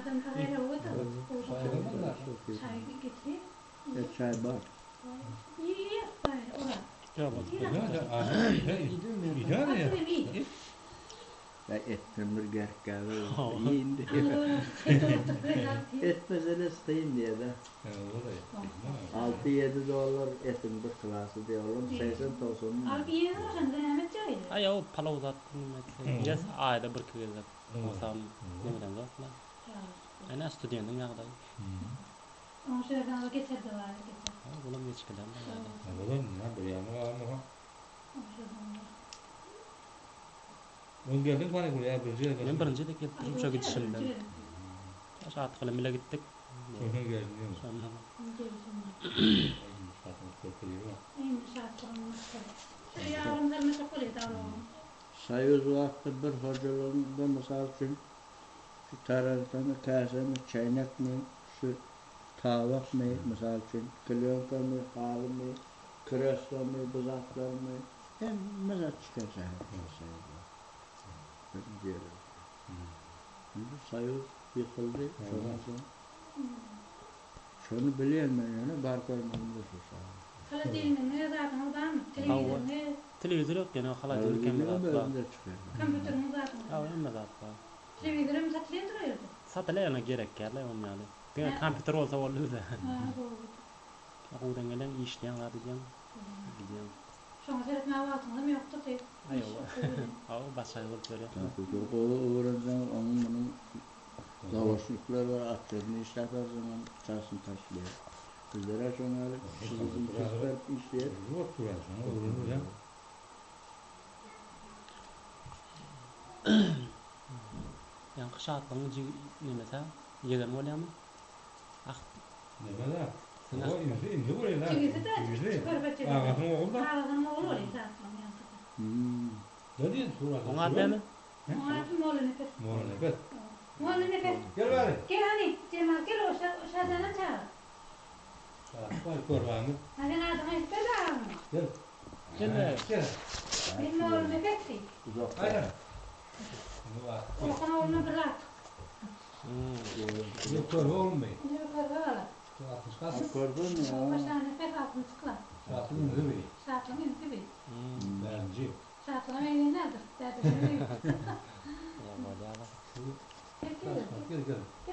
Adam parayla oldu. Çay getireyim. Çay bak. İyi böyle ola. Ya bak. Ya etten bir gerkağı yiyindi. Et meselesi kıyım diye de. $6-7 etin bir klası diyorum. 80-90. Abi iyi olsun denemet öyle. Ay o pala uzattım mesela. Yes ayda bir kez yap. Olsam nemeden uzatma. Ana studiyanın yağdayı. Onun şuradan da getirdi var getir. Bunun geç kadar da. Olur mu? Bir yana var mı? Onun Geldik bana buraya birinci Ben birinci de gelip duruşa gidişimden. Saat kala bile gittik. Sonra geldim. Sonra Sayıyoruz vakti bir hocalarında misal için şu taraftan kase mi, çaynak mı, şu tavak mı, misal için klyonka mı, halı mı, kreska mı, buzaklar mı, hem mezat çıkarsa sayıyoruz. Diyoruz. Şimdi sayıyoruz yıkıldı, şunu biliyorum ben yani, barkayım onu şu sayıyoruz. Kala dilinin ne zaten o da mı? Televizyon ne? televizyon yok yani halacılık hem var. Kompütörün zaten. Ha hem de var. Televizyonum satılıyor duruyordu. Satılana gerek geldi onun yani. Diye kompütör olsa olurdu. Ha doğru. Okudan gelen işleyen var diyeceğim. Gidiyorum. Sonra seyretme vaktim mi yoktu ki? Ayo. Ha başka yol böyle. Kompütör öğreneceğim, onun bunun lavaşlıklar var, atlarını işleter zaman çarşın taşlıyor. Bizlere şunları çizim kızlar işler. Yok durasın, olur ya. Yani kış atlanı nemese yegan oluyor mu? Ah. Ne kadar? Sen O indi buraya lan. Çekildi de çıkar bacı. Ağasının oğlu da. Ağasının oğlu oluyor zaten yansıdı. Ne diyorsun sonra? Ona değil mi? Ağasının oğlu nefes. Moğol nefes. Oğlu nefes. Gel bari. Gel hani Cemal gel o şazana çağır. Var korbanı. Hadi ağzına ister mi? Gel. Gel. Gel. Benim oğlum nefesi. Aynen. Okan oğlunu bırak. Yok korba olmuyor. Ne yukarı var? 60 kas. Gördün mü ya? Başına nefes altını tıkla. Saatinin gibi. Saatlamayın gibi. Bence. Saatlamayın nedir? Derdi. Ya böyle ya. Gel gel. Gel gel.